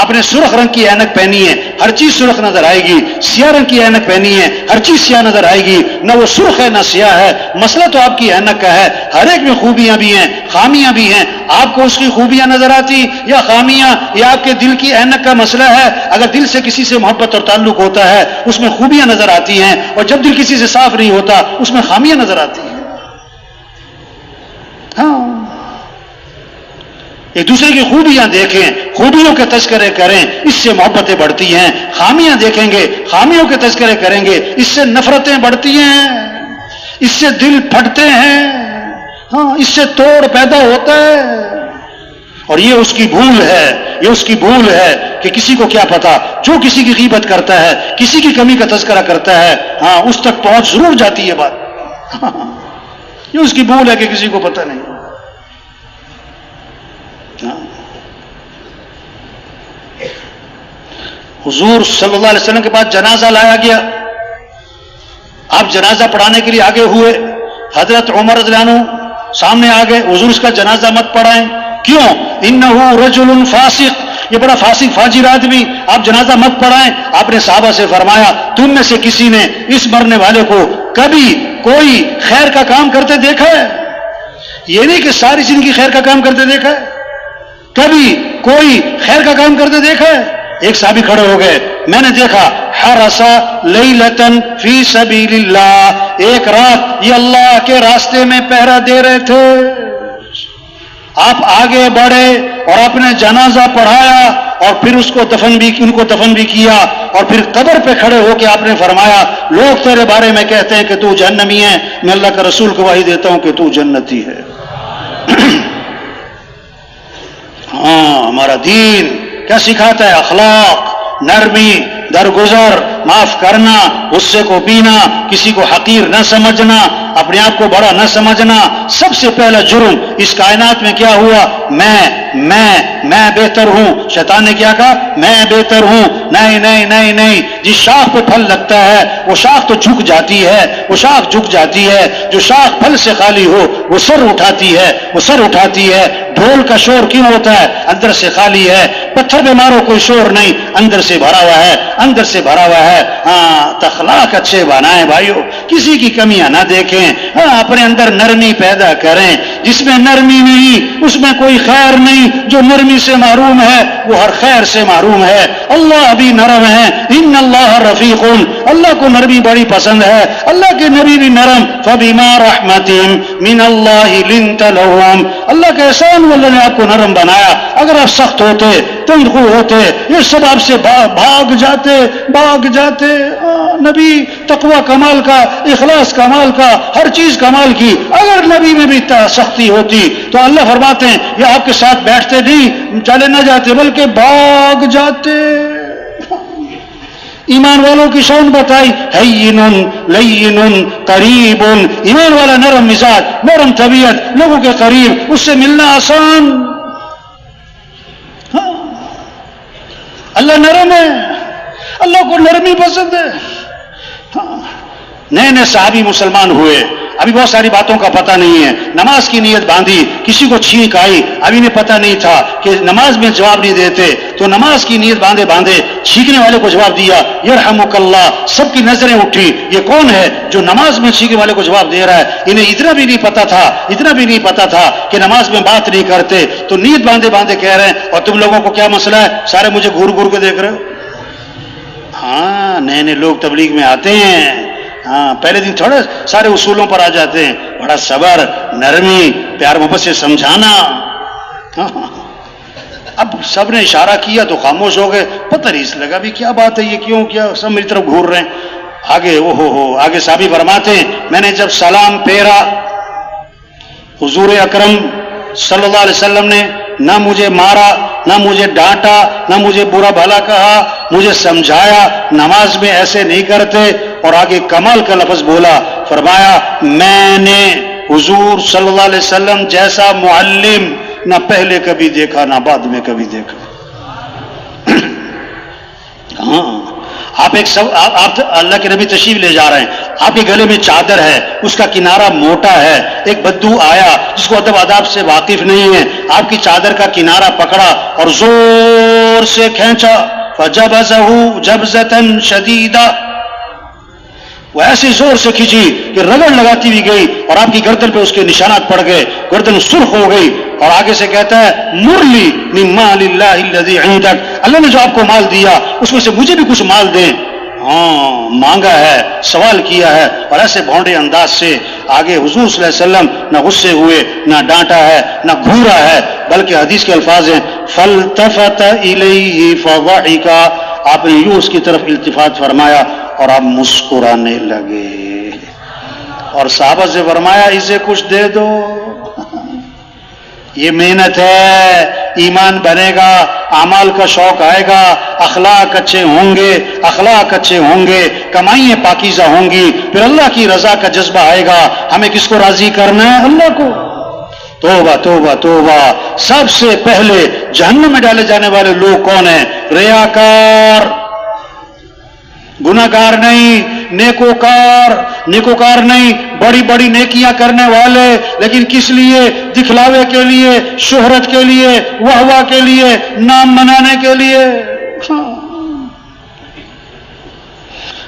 آپ نے سرخ رنگ کی اینک پہنی ہے، ہر چیز سرخ نظر آئے گی، سیاہ رنگ کی اینک پہنی ہے، ہر چیز سیاہ نظر آئے گی، نہ وہ سرخ ہے نہ سیاہ ہے، مسئلہ تو آپ کی اینک کا ہے، ہر ایک میں خوبیاں بھی ہیں خامیاں بھی ہیں، آپ کو اس کی خوبیاں نظر آتی یا خامیاں، یا آپ کے دل کی اینک کا مسئلہ ہے، اگر دل سے کسی سے محبت اور تعلق ہوتا ہے اس میں خوبیاں نظر آتی ہیں، اور جب دل کسی سے صاف نہیں ہوتا اس میں خامیاں نظر آتی ہیں۔ ہاں، ایک دوسرے کی خوبیاں دیکھیں، خوبیوں کے تذکرے کریں، اس سے محبتیں بڑھتی ہیں، خامیاں دیکھیں گے، خامیوں کے تذکرے کریں گے، اس سے نفرتیں بڑھتی ہیں، اس سے دل پھٹتے ہیں، ہاں، اس سے توڑ پیدا ہوتا ہے، اور یہ اس کی بھول ہے، یہ اس کی بھول ہے کہ کسی کو کیا پتا، جو کسی کی غیبت کرتا ہے، کسی کی کمی کا تذکرہ کرتا ہے، ہاں، اس تک پہنچ ضرور جاتی ہے بات، یہ اس کی بھول ہے کہ کسی کو پتہ نہیں۔ حضور صلی اللہ علیہ وسلم کے بعد جنازہ لایا گیا، آپ جنازہ پڑھانے کے لیے آگے ہوئے، حضرت عمر رضی اللہ عنہ سامنے آ گئے، حضور اس کا جنازہ مت پڑھائیں، کیوں؟ انہ رجل فاسق، یہ بڑا فاسق فاجر آدمی، آپ جنازہ مت پڑھائیں۔ آپ نے صحابہ سے فرمایا تم میں سے کسی نے اس مرنے والے کو کبھی کوئی خیر کا کام کرتے دیکھا ہے؟ یہ نہیں کہ ساری زندگی خیر کا کام کرتے دیکھا ہے، کبھی کوئی خیر کا کام کرتے دیکھا ہے؟ ایک صحابی کھڑے ہو گئے، میں نے دیکھا حرسا لیلتن فی سبیل اللہ، ایک رات یہ اللہ کے راستے میں پہرا دے رہے تھے، آپ آگے بڑھے اور اپنے جنازہ پڑھایا اور پھر اس کو ان کو دفن بھی کیا، اور پھر قبر پہ کھڑے ہو کے آپ نے فرمایا لوگ تیرے بارے میں کہتے ہیں کہ تو جہنمی ہے، میں اللہ کا رسول کو گواہی دیتا ہوں کہ تو جنتی ہے۔ ہاں، ہمارا دین کیا سکھاتا ہے؟ اخلاق، نرمی، درگزر، معاف کرنا، غصے کو پینا، کسی کو حقیر نہ سمجھنا، اپنے آپ کو بڑا نہ سمجھنا۔ سب سے پہلا جرم اس کائنات میں کیا ہوا؟ میں بہتر ہوں۔ شیطان نے کیا کہا؟ میں بہتر ہوں۔ نہیں نہیں نہیں نہیں، جس شاخ پہ پھل لگتا ہے وہ شاخ تو جھک جاتی ہے، وہ شاخ جھک جاتی ہے، جو شاخ پھل سے خالی ہو وہ سر اٹھاتی ہے، وہ سر اٹھاتی ہے۔ ڈھول کا شور کیوں ہوتا ہے؟ اندر سے خالی ہے۔ پتھر پہ مارو کوئی شور نہیں، اندر سے بھرا ہوا ہے، اندر سے بھرا ہوا ہے۔ ہاں، اخلاق اچھے بنائیں بھائیو، کسی کی کمیاں نہ دیکھیں، ہاں، اپنے اندر نرمی پیدا کریں۔ جس میں نرمی نہیں اس میں کوئی خیر نہیں، جو نرمی سے محروم ہے وہ ہر خیر سے محروم ہے۔ اللہ بھی نرم ہے، ان اللہ رفیق، اللہ کو نرمی بڑی پسند ہے، اللہ کے نبی بھی نرم۔ فبما رحمت من اللہ لنت لهم، اللہ کا احسان اللہ نے آپ کو نرم بنایا۔ اگر آپ سخت ہوتے، تندخو ہوتے، یہ سب آپ سے بھاگ جاتے۔ نبی تقوی کمال کا، اخلاص کمال کا، ہر چیز کمال کی، اگر نبی میں بھی سختی ہوتی تو اللہ فرماتے ہیں یہ آپ کے ساتھ بیٹھتے نہیں، چلے نہ جاتے بلکہ بھاگ جاتے۔ ایمان والوں کی شان بتائی، ہین لین قریب، ایمان والا نرم مزاج، نرم طبیعت، لوگوں کے قریب، اس سے ملنا آسان۔ ہاں، اللہ نرم ہے، اللہ کو نرمی پسند ہے۔ ہاں، نئے صحابی مسلمان ہوئے، ابھی بہت ساری باتوں کا پتہ نہیں ہے، نماز کی نیت باندھی، کسی کو چھینک آئی، ابھی انہیں پتہ نہیں تھا کہ نماز میں جواب نہیں دیتے، تو نماز کی نیت باندھے چھینکنے والے کو جواب دیا، یرحمک اللہ۔ سب کی نظریں اٹھی، یہ کون ہے جو نماز میں چھینکنے والے کو جواب دے رہا ہے؟ انہیں اتنا بھی نہیں پتا تھا کہ نماز میں بات نہیں کرتے، تو نیت باندھے کہہ رہے ہیں اور تم لوگوں کو کیا مسئلہ ہے؟ سارے مجھے گھور کے دیکھ رہے ہو۔ ہاں، نئے لوگ تبلیغ میں آتے ہیں، ہاں، پہلے دن تھوڑے سارے اصولوں پر آ جاتے ہیں، بڑا صبر، نرمی، پیار محبت سے سمجھانا۔ اب سب نے اشارہ کیا تو خاموش ہو گئے، پتہ نہیں لگا بھی کیا بات ہے، یہ کیا سب میری طرف گھور رہے ہیں۔ آگے صحابی فرماتے ہیں میں نے جب سلام پھیرا، حضور اکرم صلی اللہ علیہ وسلم نے نہ مجھے مارا، نہ مجھے ڈانٹا، نہ مجھے برا بھلا کہا، مجھے سمجھایا نماز میں ایسے نہیں کرتے، اور آگے کمال کا لفظ بولا، فرمایا میں نے حضور صلی اللہ علیہ وسلم جیسا معلم نہ پہلے کبھی دیکھا نہ بعد میں کبھی دیکھا۔ ہاں، آپ اللہ کے نبی تشریف لے جا رہے ہیں، آپ کے گلے میں چادر ہے، اس کا کنارہ موٹا ہے، ایک بدو آیا جس کو ادب آداب سے واقف نہیں ہے، آپ کی چادر کا کنارہ پکڑا اور زور سے کھینچا، فجبزه جبزة شدیدہ، وہ ایسے زور سے کھینچی کہ رگڑ لگاتی ہوئی گئی اور آپ کی گردن پہ اس کے نشانات پڑ گئے، گردن سرخ ہو گئی، اور آگے سے کہتا ہے مرلی من مال اللہ الذی عندک، اللہ نے جو آپ کو مال دیا اس میں سے مجھے بھی کچھ مال دیں۔ ہاں، مانگا ہے، سوال کیا ہے، اور ایسے بھونڈے انداز سے آگے حضور صلی اللہ علیہ وسلم نہ غصے ہوئے، نہ ڈانٹا ہے، نہ گھورا ہے، بلکہ حدیث کے الفاظ ہیں فالتفت الیہ فضحک، آپ نے یوں اس کی طرف التفات فرمایا اور آپ مسکرانے لگے، اور صحابہ سے فرمایا اسے کچھ دے دو، یہ محنت ہے، ایمان بنے گا، اعمال کا شوق آئے گا، اخلاق اچھے ہوں گے، اخلاق اچھے ہوں گے، کمائیاں پاکیزہ ہوں گی، پھر اللہ کی رضا کا جذبہ آئے گا۔ ہمیں کس کو راضی کرنا ہے؟ اللہ کو۔ توبہ توبہ توبہ، سب سے پہلے جہنم میں ڈالے جانے والے لوگ کون ہیں؟ ریاکار، گناہگار نہیں، نیکوکار، نیکوکار نہیں، بڑی بڑی نیکیاں کرنے والے، لیکن کس لیے؟ دکھلاوے کے لیے، شہرت کے لیے، واہ کے لیے، نام منانے کے لیے۔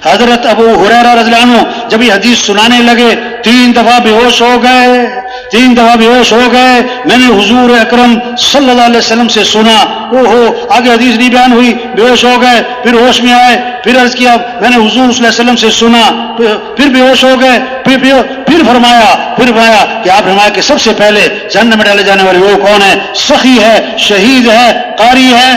حضرت ابو ہریرہ رضی اللہ عنہ جب یہ حدیث سنانے لگے 3 دفعہ بے ہوش ہو گئے، 3 دفعہ بے ہوش ہو گئے۔ میں نے حضور اکرم صلی اللہ علیہ وسلم سے سنا، آگے حدیث نہیں بیان ہوئی، بے ہوش ہو گئے، پھر ہوش میں آئے، پھر عرض کیا میں نے حضور صلی اللہ علیہ وسلم سے سنا، پھر بے ہوش ہو گئے، پھر فرمایا کہ آپ فرمایا کہ سب سے پہلے جہنم میں ڈالے جانے والے لوگ کون ہیں؟ سخی ہے، شہید ہے، قاری ہے۔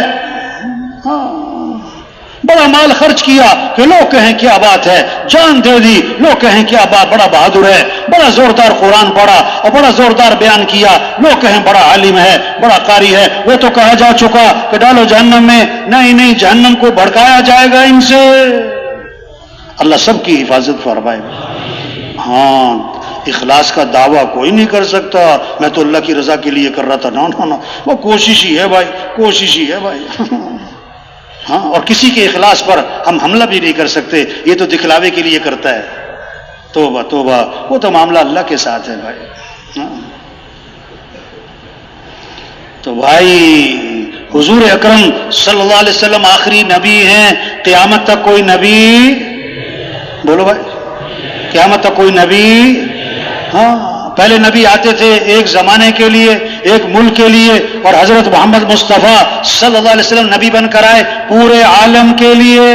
بڑا مال خرچ کیا کہ لوگ کہیں کیا بات ہے، جان دے دی لوگ کہیں کیا بات، بڑا بہادر ہے، بڑا زوردار قرآن پڑھا اور بڑا زوردار بیان کیا، لوگ کہیں بڑا عالم ہے، بڑا قاری ہے۔ وہ تو کہا جا چکا کہ ڈالو جہنم میں، نہیں، جہنم کو بھڑکایا جائے گا ان سے۔ اللہ سب کی حفاظت فرمائے۔ ہاں، اخلاص کا دعویٰ کوئی نہیں کر سکتا میں تو اللہ کی رضا کے لیے کر رہا تھا، نہ، وہ کوشش ہی ہے بھائی، کوشش ہی ہے بھائی۔ ہاں، اور کسی کے اخلاص پر ہم حملہ بھی نہیں کر سکتے، یہ تو دکھلاوے کے لیے کرتا ہے۔ توبہ توبہ، وہ تو معاملہ اللہ کے ساتھ ہے بھائی۔ ہاں، تو بھائی حضور اکرم صلی اللہ علیہ وسلم آخری نبی ہیں، قیامت تک کوئی نبی، بولو بھائی، قیامت تک کوئی نبی، ہاں، پہلے نبی آتے تھے ایک زمانے کے لیے، ایک ملک کے لیے، اور حضرت محمد مصطفیٰ صلی اللہ علیہ وسلم نبی بن کر آئے پورے عالم کے لیے،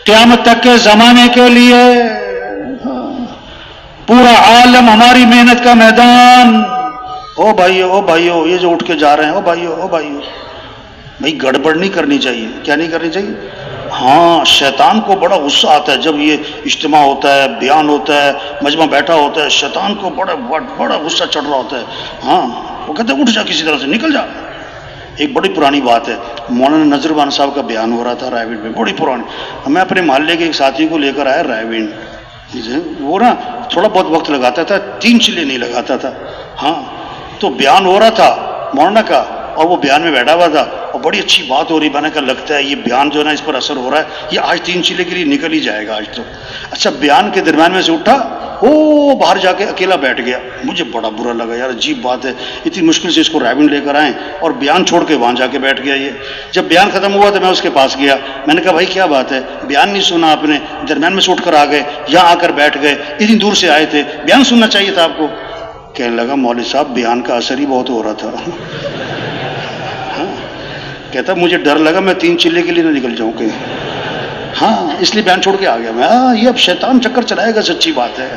قیامت تک کے زمانے کے لیے۔ پورا عالم ہماری محنت کا میدان۔ او بھائیو، یہ جو اٹھ کے جا رہے ہیں، او بھائیو بھائی گڑبڑ نہیں کرنی چاہیے۔ کیا نہیں کرنی چاہیے؟ ہاں، شیطان کو بڑا غصہ آتا ہے جب یہ اجتماع ہوتا ہے، بیان ہوتا ہے، مجمع بیٹھا ہوتا ہے، شیطان کو بڑا غصہ چڑھ رہا ہوتا ہے۔ ہاں، وہ کہتے ہیں اٹھ جا، کسی طرح سے نکل جا۔ ایک بڑی پرانی بات ہے، مولانا نذر بان صاحب کا بیان ہو رہا تھا رائے وینڈ میں، بڑی پرانی۔ میں اپنے محلے کے ایک ساتھی کو لے کر آیا رائے وینڈ، وہ نا تھوڑا بہت وقت لگاتا تھا، 3 چلے نہیں لگاتا تھا۔ ہاں، تو بیان ہو رہا تھا مولانا کا، اور وہ بیان میں بیٹھا ہوا تھا اور بڑی اچھی بات ہو رہی، بنا کر لگتا ہے یہ بیان جو ہے نا اس پر اثر ہو رہا ہے، یہ آج 3 چلے کے لیے نکل ہی جائے گا آج تو۔ اچھا، بیان کے درمیان میں سے اٹھا، باہر جا کے اکیلا بیٹھ گیا۔ مجھے بڑا برا لگا، یار عجیب بات ہے، اتنی مشکل سے اس کو رائے لے کر آئیں اور بیان چھوڑ کے وہاں جا کے بیٹھ گیا۔ یہ جب بیان ختم ہوا تو میں اس کے پاس گیا، میں نے کہا بھائی کیا بات ہے، بیان نہیں سنا آپ نے، درمیان میں سے اٹھ کر آ گئے، یہاں آ کر بیٹھ گئے، اتنی دور سے آئے تھے، بیان سننا چاہیے تھا آپ کو۔ کہنے لگا مولوی صاحب بیان کا اثر ہی بہت ہو رہا تھا۔ کہتا مجھے ڈر لگا میں 3 چلے کے لیے نہ نکل جاؤں کہیں، ہاں اس لیے بیان چھوڑ کے آ گیا میں۔ یہ اب شیطان چکر چلائے گا، سچی بات ہے۔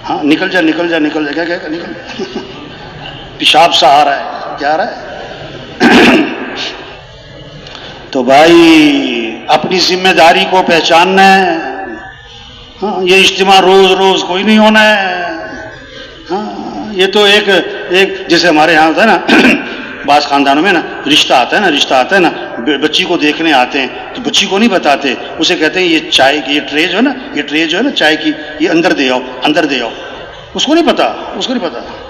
ہاں، نکل جا کیا نکل، پیشاب سا آ رہا ہے، کیا آ رہا ہے؟ تو بھائی اپنی ذمہ داری کو پہچاننا ہے۔ ہاں، یہ اجتماع روز کوئی نہیں ہونا ہے۔ ہاں، یہ تو ایک جیسے ہمارے یہاں ہوتا ہے نا، بعض خاندانوں میں نا رشتہ آتا ہے نا، بچی کو دیکھنے آتے ہیں تو بچی کو نہیں بتاتے، اسے کہتے ہیں یہ چائے کی یہ ٹرے جو ہے نا چائے کی، یہ اندر دے آؤ، اس کو نہیں پتا۔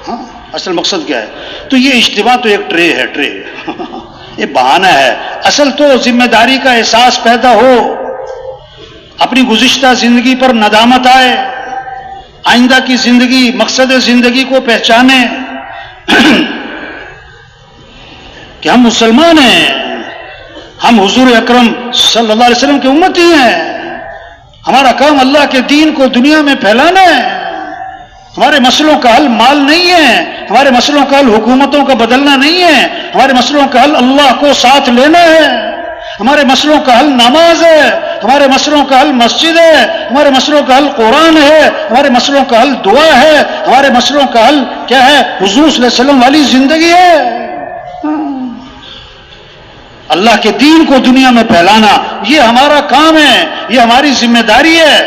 ہاں، اصل مقصد کیا ہے؟ تو یہ اجتماع تو ایک ٹرے ہے، یہ بہانہ ہے۔ اصل تو ذمہ داری کا احساس پیدا ہو، اپنی گزشتہ زندگی پر ندامت آئے، آئندہ کی زندگی، مقصد زندگی کو پہچانے کہ ہم مسلمان ہیں، ہم حضور اکرم صلی اللہ علیہ وسلم کے امتی ہیں، ہمارا کام اللہ کے دین کو دنیا میں پھیلانا ہے، ہمارے مسئلوں کا حل مال نہیں ہے، ہمارے مسئلوں کا حل حکومتوں کا بدلنا نہیں ہے، ہمارے مسئلوں کا حل اللہ کو ساتھ لینا ہے، ہمارے مسئلوں کا حل نماز ہے، ہمارے مسئلوں کا حل مسجد ہے، ہمارے مسئلوں کا حل قرآن ہے، ہمارے مسئلوں کا حل دعا ہے، ہمارے مسئلوں کا حل کیا ہے؟ حضور صلی اللہ علیہ وسلم والی زندگی ہے۔ اللہ کے دین کو دنیا میں پھیلانا یہ ہمارا کام ہے، یہ ہماری ذمہ داری ہے،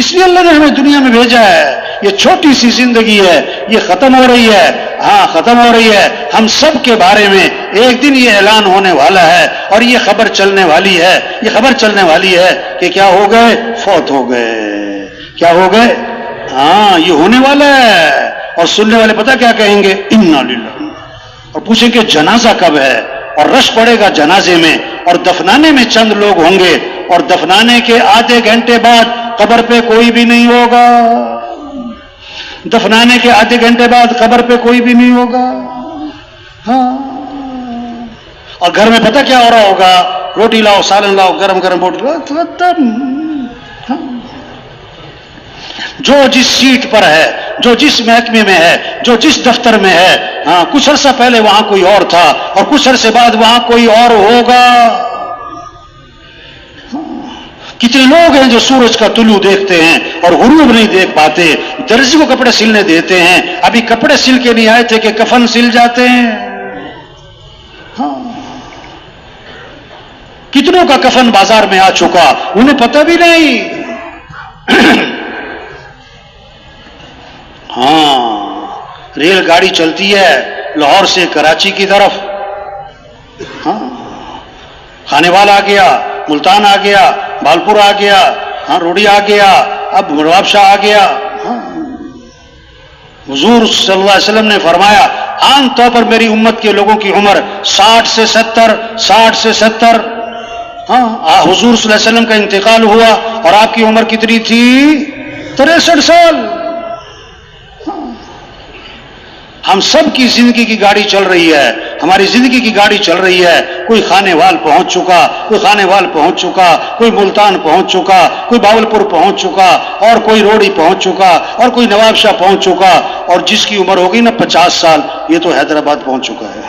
اس لیے اللہ نے ہمیں دنیا میں بھیجا ہے۔ یہ چھوٹی سی زندگی ہے، یہ ختم ہو رہی ہے، ہاں ختم ہو رہی ہے۔ ہم سب کے بارے میں ایک دن یہ اعلان ہونے والا ہے اور یہ خبر چلنے والی ہے، یہ خبر چلنے والی ہے کہ کیا ہو گئے؟ فوت ہو گئے۔ کیا ہو گئے؟ ہاں یہ ہونے والا ہے۔ اور سننے والے پتہ کیا کہیں گے؟ انا للہ، اور پوچھیں کہ جنازہ کب ہے؟ اور رش پڑے گا جنازے میں، اور دفنانے میں چند لوگ ہوں گے، اور دفنانے کے آدھے گھنٹے بعد قبر پہ کوئی بھی نہیں ہوگا، دفنانے کے آدھے گھنٹے بعد قبر پہ کوئی بھی نہیں ہوگا۔ ہاں، اور گھر میں پتہ کیا ہو رہا ہوگا؟ روٹی لاؤ، سالن لاؤ، گرم گرم روٹی لاؤ۔ جو جس سیٹ پر ہے، جو جس محکمے میں ہے، جو جس دفتر میں ہے، ہاں کچھ عرصہ پہلے وہاں کوئی اور تھا اور کچھ عرصے بعد وہاں کوئی اور ہوگا۔ کتنے لوگ ہیں جو سورج کا طلوع دیکھتے ہیں اور غروب نہیں دیکھ پاتے، درزی کو کپڑے سلنے دیتے ہیں، ابھی کپڑے سل کے نہیں آئے تھے کہ کفن سل جاتے ہیں۔ ہاں، کتنوں کا کفن بازار میں آ چکا، انہیں پتہ بھی نہیں۔ ہاں، ریل گاڑی چلتی ہے لاہور سے کراچی کی طرف، ہاں کھانے والا آ گیا، ملتان آ گیا، بالپور آ گیا، ہاں روڑی آ گیا، اب نواب شاہ آ گیا۔ ہاں، حضور صلی اللہ علیہ وسلم نے فرمایا عام طور پر میری امت کے لوگوں کی عمر 60 سے 70۔ ہاں، حضور صلی اللہ علیہ وسلم کا انتقال ہوا اور آپ کی عمر کتنی تھی؟ 63 سال۔ ہم سب کی زندگی کی گاڑی چل رہی ہے، ہماری زندگی کی گاڑی چل رہی ہے۔ کوئی خانے وال پہنچ چکا، کوئی خانے وال پہنچ چکا، کوئی ملتان پہنچ چکا، کوئی باولپور پہنچ چکا، اور کوئی روڑی پہنچ چکا، اور کوئی نواب شاہ پہنچ چکا، اور جس کی عمر ہوگی نا 50 سال یہ تو حیدرآباد پہنچ چکا ہے،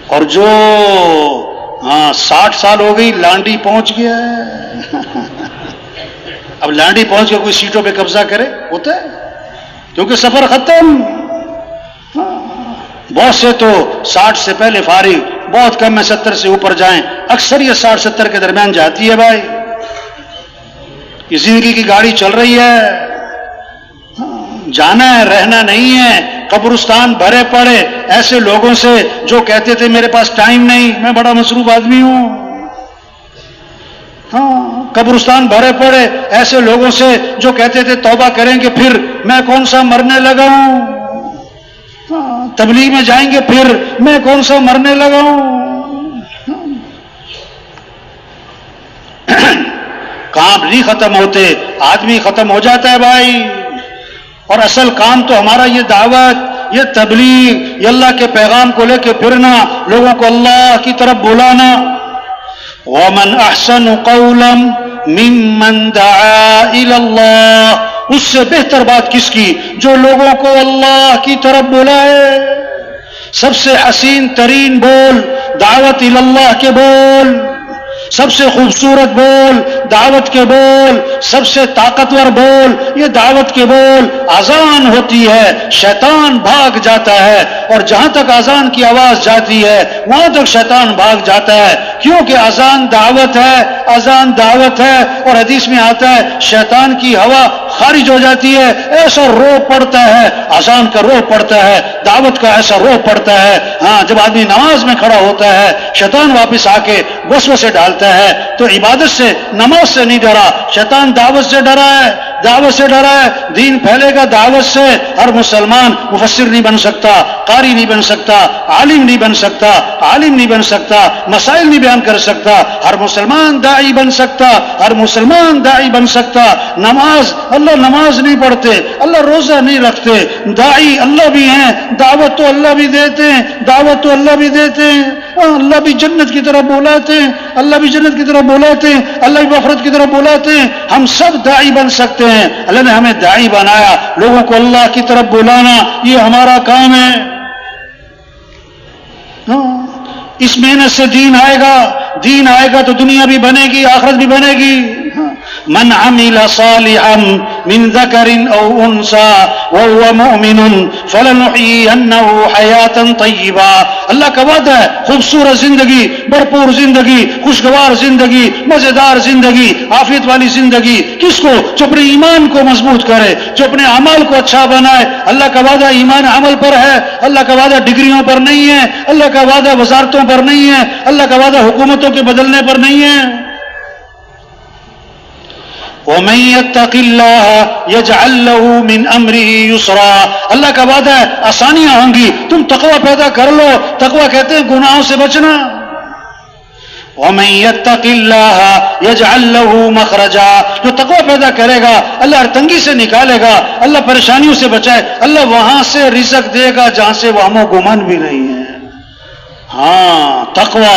اور جو 60 سال ہو گئی لانڈی پہنچ گیا ہے۔ اب لانڈی پہنچ کے کوئی سیٹوں پہ قبضہ کرے؟ ہوتا ہے، کیونکہ سفر ختم۔ بہت سے تو 60 سے پہلے فارغ، بہت کم میں 70 سے اوپر جائیں، اکثر یہ 60-70 کے درمیان جاتی ہے۔ بھائی یہ زندگی کی گاڑی چل رہی ہے، جانا ہے، رہنا نہیں ہے۔ قبرستان بھرے پڑے ایسے لوگوں سے جو کہتے تھے میرے پاس ٹائم نہیں، میں بڑا مصروف آدمی ہوں۔ ہاں، قبرستان بھرے پڑے ایسے لوگوں سے جو کہتے تھے توبہ کریں گے پھر میں کون سا مرنے لگا ہوں، تبلیغ میں جائیں گے پھر میں کون سا مرنے لگا ہوں۔ کام نہیں ختم ہوتے، آدمی ختم ہو جاتا ہے بھائی۔ اور اصل کام تو ہمارا یہ دعوت، یہ تبلیغ، یہ اللہ کے پیغام کو لے کے پھرنا، لوگوں کو اللہ کی طرف بلانا۔ وَمَنْ أَحْسَنُ قَوْلًا مِّمَّنْ دَعَا إِلَى اللَّهِ، اس سے بہتر بات کس کی؟ جو لوگوں کو اللہ کی طرف بلائے۔ سب سے حسین ترین بول دعوت الی اللہ کے بول، سب سے خوبصورت بول دعوت کے بول، سب سے طاقتور بول یہ دعوت کے بول۔ اذان ہوتی ہے شیطان بھاگ جاتا ہے، اور جہاں تک اذان کی آواز جاتی ہے وہاں تک شیطان بھاگ جاتا ہے، کیونکہ اذان دعوت ہے، اذان دعوت ہے۔ اور حدیث میں آتا ہے شیطان کی ہوا خارج ہو جاتی ہے، ایسا رو پڑتا ہے، اذان کا رو پڑتا ہے، دعوت کا ایسا رو پڑتا ہے۔ ہاں، جب آدمی نماز میں کھڑا ہوتا ہے شیطان واپس آ کے وسوسے ڈالتا ہے، تو عبادت سے نماز سے نہیں ڈرا، شیطان دعوت سے ڈرا ہے، دعوت سے ڈرا ہے۔ دین پھیلے گا دعوت سے، ہر مسلمان مفسر نہیں بن سکتا، قاری نہیں بن سکتا، عالم نہیں بن سکتا، عالم نہیں بن سکتا، مسائل نہیں بیان کر سکتا. ہر مسلمان داعی بن سکتا، ہر مسلمان داعی بن سکتا. نماز اللہ نماز نہیں پڑھتے، اللہ روزہ نہیں رکھتے، داعی اللہ بھی ہیں، دعوت تو اللہ بھی دیتے ہیں، دعوت تو اللہ بھی دیتے ہیں. اللہ بھی جنت کی طرف بلاتے ہیں، اللہ بھی جنت کی طرف بلاتے ہیں، اللہ بھی مغفرت کی طرف بلاتے ہیں. ہم سب داعی بن سکتے ہیں. اللہ نے ہمیں داعی بنایا، لوگوں کو اللہ کی طرف بلانا یہ ہمارا کام ہے. اس محنت سے دین آئے گا، دین آئے گا تو دنیا بھی بنے گی، آخرت بھی بنے گی. من عمل صالحا من ذکر او انثى وهو مؤمن فلنحيينه حیاتا طیبا. اللہ کا وعدہ ہے خوبصورت زندگی، بھرپور زندگی، خوشگوار زندگی، مزیدار زندگی، عافیت والی زندگی. کس کو؟ جو اپنے ایمان کو مضبوط کرے، جو اپنے اعمال کو اچھا بنائے. اللہ کا وعدہ ایمان عمل پر ہے، اللہ کا وعدہ ڈگریوں پر نہیں ہے، اللہ کا وعدہ وزارتوں پر نہیں ہے، اللہ کا وعدہ حکومتوں کے بدلنے پر نہیں ہے. وَمَن يَتَّقِ اللَّهَ يَجْعَل لَّهُ مِنْ أَمْرِهِ يُسْرًا. اللہ کا وعدہ ہے آسانیاں ہوں گی، تم تقوی پیدا کر لو. تقوی کہتے ہیں گناہوں سے بچنا. وَمَن يَتَّقِ اللَّهَ يَجْعَل لَّهُ مَخْرَجًا. جو تقوی پیدا کرے گا اللہ ہر تنگی سے نکالے گا، اللہ پریشانیوں سے بچائے، اللہ وہاں سے رزق دے گا جہاں سے وہم و گمان بھی نہیں ہے. ہاں تقوی،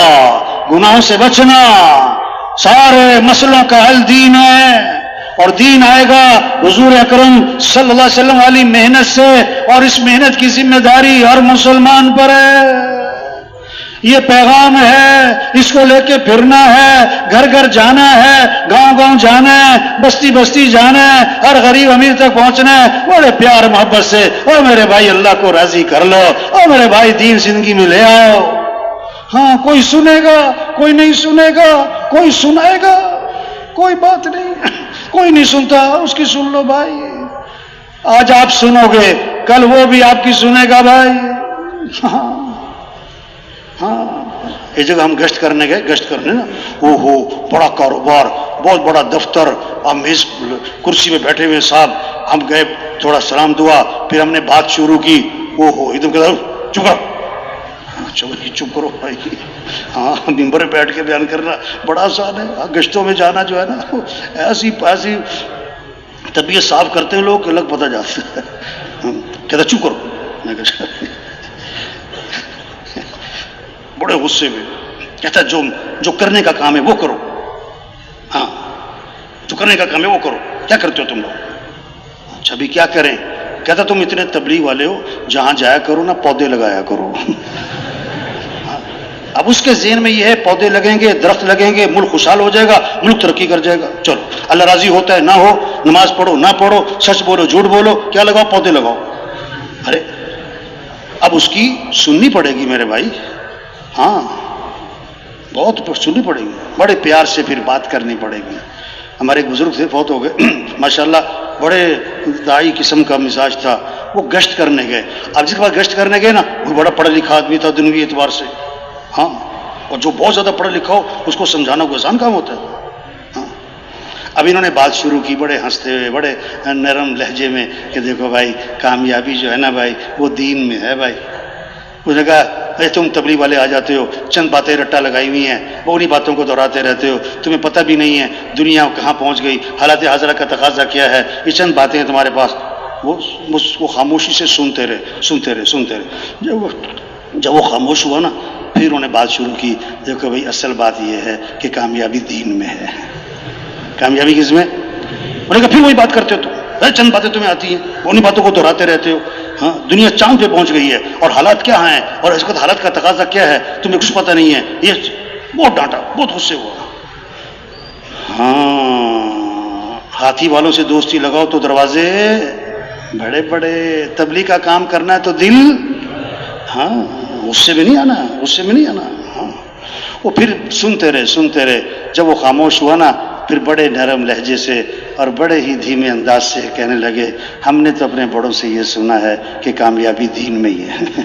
گناہوں سے بچنا، سارے مسئلوں کا حل دین ہے. اور دین آئے گا حضور اکرم صلی اللہ علیہ وسلم والی محنت سے، اور اس محنت کی ذمہ داری ہر مسلمان پر ہے. یہ پیغام ہے، اس کو لے کے پھرنا ہے، گھر گھر جانا ہے، گاؤں گاؤں جانا ہے، بستی بستی جانا ہے، ہر غریب امیر تک پہنچنا ہے بڑے پیار محبت سے. او میرے بھائی اللہ کو راضی کر لو، او میرے بھائی دین زندگی میں لے آؤ. ہاں کوئی سنے گا، کوئی نہیں سنے گا، کوئی سنائے گا، کوئی بات نہیں، کوئی نہیں سنتا اس کی سن لو بھائی. آج آپ سنو گے کل وہ بھی آپ کی سنے گا بھائی. ہاں یہ جگہ ہم گشت کرنے گئے، گشت کرنے نا، او بڑا کاروبار، بہت بڑا دفتر، ہم میز کرسی میں بیٹھے ہوئے صاحب، ہم گئے تھوڑا سلام دعا، پھر ہم نے بات شروع کی. ادھر کے چپ کرو، چپ کرو بھائی. ہاں ممبر پہ بیٹھ کے بیان کرنا بڑا آسان ہے. گشتوں میں جانا جو ہے نا ایسی طبیعت صاف کرتے ہیں لوگ، الگ پتہ جاتا ہے. کہتا چپ کرو، میں بڑے غصے میں کہتا جو کرنے کا کام ہے وہ کرو. ہاں جو کرنے کا کام ہے وہ کرو. کیا کرتے ہو تم لوگ؟ اچھا ابھی کیا کریں؟ کہتا تم اتنے تبلیغ والے ہو، جہاں جایا کرو نا پودے لگایا کرو. اب اس کے ذہن میں یہ ہے پودے لگیں گے، درخت لگیں گے، ملک خوشحال ہو جائے گا، ملک ترقی کر جائے گا. چلو اللہ راضی ہوتا ہے نہ ہو، نماز پڑھو نہ پڑھو، سچ بولو جھوٹ بولو، کیا لگاؤ؟ پودے لگاؤ. ارے اب اس کی سننی پڑے گی میرے بھائی. ہاں بہت سننی پڑے گی، بڑے پیار سے پھر بات کرنی پڑے گی. ہمارے ایک بزرگ تھے، فوت ہو گئے ماشاءاللہ، بڑے داعی قسم کا مزاج تھا. وہ گشت کرنے گئے. اب جس کے بعد گشت کرنے گئے نا، وہ بڑا پڑھا لکھا آدمی تھا دنوی اعتبار سے. ہاں اور جو بہت زیادہ پڑھا لکھا ہو اس کو سمجھانا کوئی آسان کام ہوتا ہے. ہاں اب انہوں نے بات شروع کی بڑے ہنستے ہوئے، بڑے نرم لہجے میں کہ دیکھو بھائی کامیابی جو ہے نا بھائی وہ دین میں ہے بھائی. اس نے کہا تم تبلیغ والے آ جاتے ہو، چند باتیں رٹا لگائی ہوئی ہیں، وہ انہیں باتوں کو دہراتے رہتے ہو، تمہیں پتہ بھی نہیں ہے دنیا کہاں پہنچ گئی، حالات حاضرہ کا تقاضا کیا ہے، یہ چند باتیں ہیں تمہارے پاس. وہ خاموشی سے سنتے رہے. جب وہ خاموش ہوا نا پھر انہوں نے بات شروع کی. دیکھو بھائی اصل بات یہ ہے کہ کامیابی دین میں ہے. کامیابی کس میں؟ انہوں نے کہا پھر وہی بات کرتے ہو تم، چند باتیں تمہیں آتی ہیں، انہیں باتوں کو دہراتے رہتے ہو. ہاں دنیا چاند پہ پہنچ گئی ہے اور حالات کیا ہیں اور اس وقت حالات کا تقاضا کیا ہے تمہیں کچھ پتہ نہیں ہے. یہ بہت ڈانٹا، بہت غصے ہوا. ہاں ہاتھی والوں سے دوستی لگاؤ تو دروازے بڑے بڑے. تبلیغ کا کام کرنا ہے تو دل، ہاں غصے میں نہیں آنا. ہاں وہ پھر سنتے رہے. جب وہ خاموش ہوا نا پھر بڑے نرم لہجے سے اور بڑے ہی دھیمے انداز سے کہنے لگے ہم نے تو اپنے بڑوں سے یہ سنا ہے کہ کامیابی دین میں ہی ہے.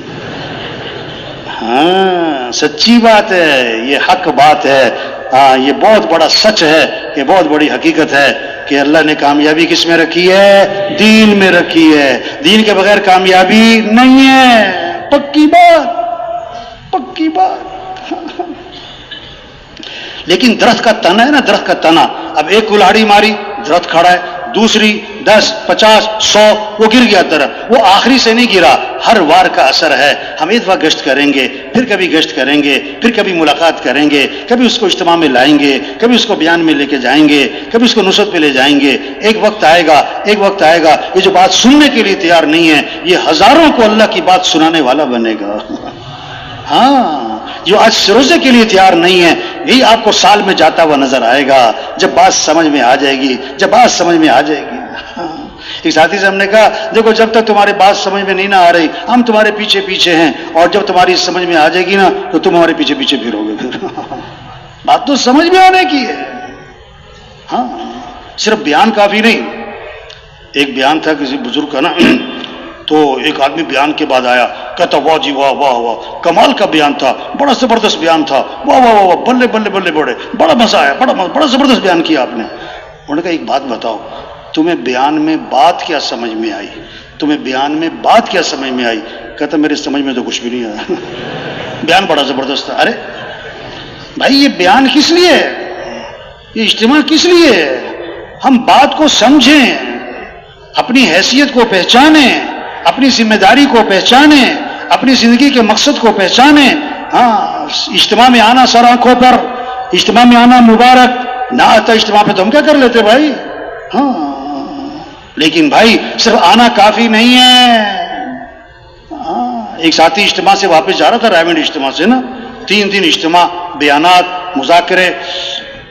ہاں سچی بات ہے، یہ حق بات ہے. ہاں یہ بہت بڑا سچ ہے، یہ بہت بڑی حقیقت ہے کہ اللہ نے کامیابی کس میں رکھی ہے؟ دین میں رکھی ہے. دین کے بغیر کامیابی نہیں ہے. پکی بات. لیکن درخت کا تنا ہے نا، درخت کا تنا، اب ایک کلاڑی ماری درخت کھڑا ہے، دوسری 10 50 100 وہ گر گیا درخت. وہ آخری سے نہیں گرا، ہر وار کا اثر ہے. ہم ایک بار گشت کریں گے، پھر کبھی گشت کریں گے، پھر کبھی ملاقات کریں گے، کبھی اس کو اجتماع میں لائیں گے، کبھی اس کو بیان میں لے کے جائیں گے، کبھی اس کو نصرت پہ لے جائیں گے. ایک وقت آئے گا یہ جو بات سننے کے لیے تیار نہیں ہے، یہ ہزاروں کو اللہ کی بات سنانے والا بنے گا. ہاں، جو آج سروزے کے لیے تیار نہیں ہے، یہی آپ کو سال میں جاتا ہوا نظر آئے گا جب بات سمجھ میں آ جائے گی. ایک ساتھی سے ہم نے کہا دیکھو جب تک تمہاری بات سمجھ میں نہیں نہ آ رہی ہم تمہارے پیچھے پیچھے ہیں، اور جب تمہاری سمجھ میں آ جائے گی نا تو تم ہمارے پیچھے پیچھے پھرو گے. پھر بات تو سمجھ میں آنے کی ہے. ہاں، صرف بیان کافی نہیں. ایک بیان تھا کسی بزرگ کا نا، تو ایک آدمی بیان کے بعد آیا، کہتا واہ جی واہ واہ واہ، کمال کا بیان تھا، بڑا زبردست بیان تھا، واہ واہ واہ، بلے بلے بلے، بڑا مزہ آیا، بڑا زبردست بیان کیا آپ نے. انہوں نے کہا ایک بات بتاؤ، تمہیں بیان میں بات کیا سمجھ میں آئی؟ کہتا میرے سمجھ میں تو کچھ بھی نہیں آیا. بیان بڑا زبردست تھا. ارے بھائی یہ بیان کس لیے ہے؟ یہ اجتماع کس لیے ہے؟ ہم بات کو سمجھیں، اپنی حیثیت کو پہچانیں، اپنی ذمہ داری کو پہچانیں، اپنی زندگی کے مقصد کو پہچانیں. ہاں، اجتماع میں آنا سر آنکھوں پر، اجتماع میں آنا مبارک، نہ آتا اجتماع پہ تو ہم کیا کر لیتے بھائی. ہاں، لیکن بھائی صرف آنا کافی نہیں ہے. ہاں، ایک ساتھی اجتماع سے واپس جا رہا تھا، رائمنڈ اجتماع سے نا، 3 دن اجتماع، بیانات، مذاکرے.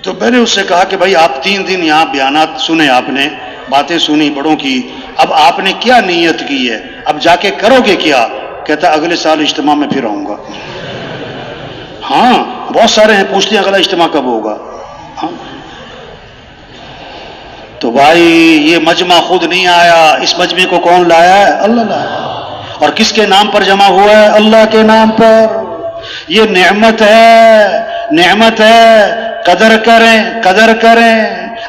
تو میں نے اس سے کہا کہ بھائی آپ 3 دن یہاں بیانات سنے، آپ نے باتیں سنی بڑوں کی، اب آپ نے کیا نیت کی ہے؟ اب جا کے کرو گے کیا؟ کہتا اگلے سال اجتماع میں پھر آؤں گا. ہاں، بہت سارے ہیں پوچھتے ہیں اگلا اجتماع کب ہوگا. ہاں، تو بھائی یہ مجمع خود نہیں آیا، اس مجمع کو کون لایا ہے؟ اللہ لایا. اور کس کے نام پر جمع ہوا ہے؟ اللہ کے نام پر. یہ نعمت ہے. قدر کریں،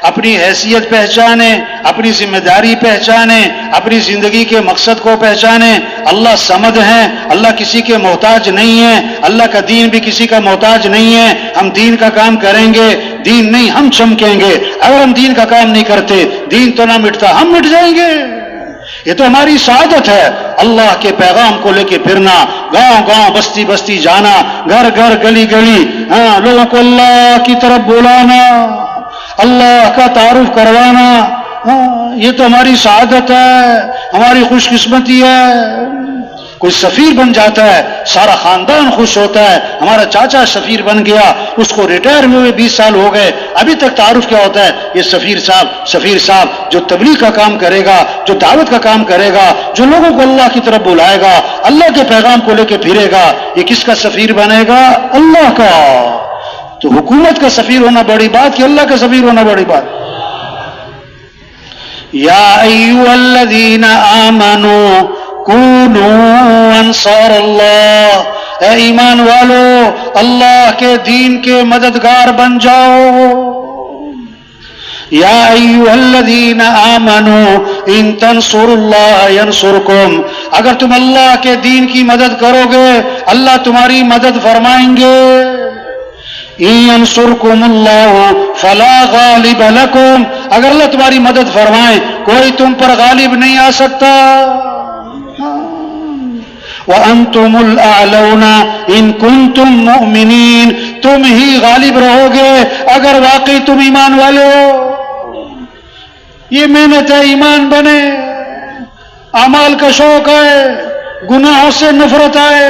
اپنی حیثیت پہچانیں، اپنی ذمہ داری پہچانیں، اپنی زندگی کے مقصد کو پہچانیں. اللہ صمد ہیں، اللہ کسی کے محتاج نہیں ہے، اللہ کا دین بھی کسی کا محتاج نہیں ہے. ہم دین کا کام کریں گے، دین نہیں ہم چمکیں گے. اگر ہم دین کا کام نہیں کرتے دین تو نہ مٹتا، ہم مٹ جائیں گے. یہ تو ہماری سعادت ہے، اللہ کے پیغام کو لے کے پھرنا، گاؤں گاؤں بستی بستی جانا، گھر گھر گلی گلی، ہاں، لوگوں کو اللہ کی طرف بلانا، اللہ کا تعارف کروانا. ہاں، یہ تو ہماری سعادت ہے، ہماری خوش قسمتی ہے. کوئی سفیر بن جاتا ہے سارا خاندان خوش ہوتا ہے. ہمارا چاچا سفیر بن گیا، اس کو ریٹائر ہوئے 20 سال ہو گئے، ابھی تک تعارف کیا ہوتا ہے؟ یہ سفیر صاحب جو تبلیغ کا کام کرے گا، جو دعوت کا کام کرے گا، جو لوگوں کو اللہ کی طرف بلائے گا، اللہ کے پیغام کو لے کے پھرے گا، یہ کس کا سفیر بنے گا؟ اللہ کا. تو حکومت کا سفیر ہونا بڑی بات کہ اللہ کا سفیر ہونا بڑی بات. یا ایھا الذین آمنوا کونوا انصار اللہ، اے ایمان والو اللہ کے دین کے مددگار بن جاؤ. یا ایھا الذین آمنوا ان تنصروا اللہ ینصرکم، اگر تم اللہ کے دین کی مدد کرو گے اللہ تمہاری مدد فرمائیں گے. ان ینصرکم اللہ فلا غالب لکم، اگر اللہ تمہاری مدد فرمائے کوئی تم پر غالب نہیں آ سکتا. وَأَنْتُمُ الْأَعْلَوْنَ إِن كُنْتُم مُؤْمِنِينَ، تم ہی غالب رہو گے اگر واقعی تم ایمان والے ہو. یہ محنت ہے ایمان بنے، اعمال کا شوق ہے، گناہوں سے نفرت آئے،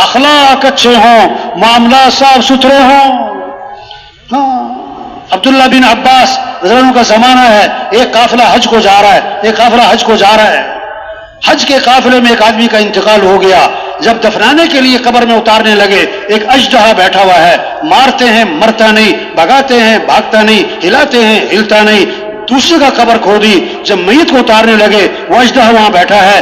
اخلاق اچھے ہوں، معاملات صاف ستھرے ہوں. ہاں، عبداللہ بن عباس رضی اللہ عنہ کا زمانہ ہے، ایک قافلہ حج کو جا رہا ہے. حج کے قافلے میں ایک آدمی کا انتقال ہو گیا. جب دفنانے کے لیے قبر میں اتارنے لگے، ایک اژدہا بیٹھا ہوا ہے، مارتے ہیں مرتا نہیں، بھگاتے ہیں بھاگتا نہیں، ہلاتے ہیں ہلتا نہیں. دوسرے کا قبر کھودی، جب میت کو اتارنے لگے وہ اژدہا وہاں بیٹھا ہے.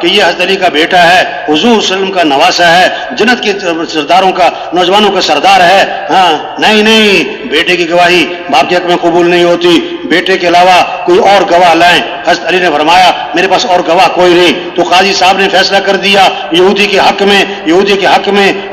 کہ یہ حضرت علی کا بیٹا ہے، حضور صلی اللہ علیہ وسلم کا نواسا ہے، جنت کے سرداروں کا، نوجوانوں کا سردار ہے. ہاں نہیں نہیں، بیٹے کی گواہی باپ کے حق میں قبول نہیں ہوتی، بیٹے کے علاوہ کوئی اور گواہ لائیں. حضرت علی نے فرمایا میرے پاس اور گواہ کوئی نہیں. تو قاضی صاحب نے فیصلہ کر دیا یہودی کے حق میں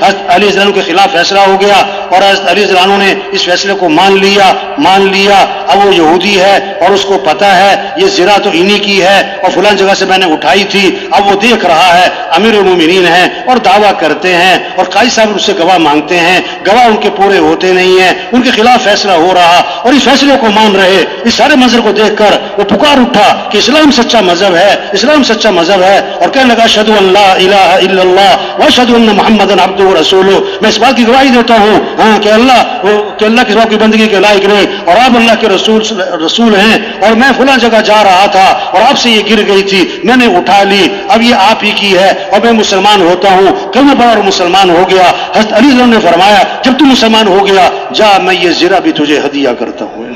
حضرت علی رضی اللہ عنہ کے خلاف فیصلہ ہو گیا، اور حضرت علی رضی اللہ عنہ نے اس فیصلے کو مان لیا. اب وہ یہودی ہے اور اس کو پتا ہے یہ زنا تو انہی کی ہے اور فلان جگہ سے میں نے اٹھائی تھی. اب وہ دیکھ رہا ہے امیر المومنین ہیں اور دعویٰ کرتے ہیں، اور قاضی صاحب اس سے گواہ مانگتے ہیں، گواہ ان کے پورے ہوتے نہیں ہیں، ان کے خلاف فیصلہ ہو رہا، اور اس فیصلے کو مان رہے. اس سارے منظر کو دیکھ کر وہ پکار اٹھا کہ اسلام سچا مذہب ہے، اسلام سچا مذہب ہے، اور کہنے لگا اشہد ان لا الہ الا اللہ واشہد ان محمدا عبدہ ورسولہ. میں اس بات کی گواہی دیتا ہوں ہاں کہ اللہ کے سوا کی بندگی کے لائق نہیں، اور آپ اللہ کے رسول ہیں، اور میں فلاں جگہ جا رہا تھا اور آپ سے یہ گر گئی تھی، میں نے اٹھا لی، اب یہ آپ ہی کی ہے اور میں مسلمان ہوتا ہوں. کلمہ پڑھا اور مسلمان ہو گیا. حضرت علی نے فرمایا جب تم مسلمان ہو گیا جا میں یہ زرہ بھی تجھے ہدیہ کرتا ہوں.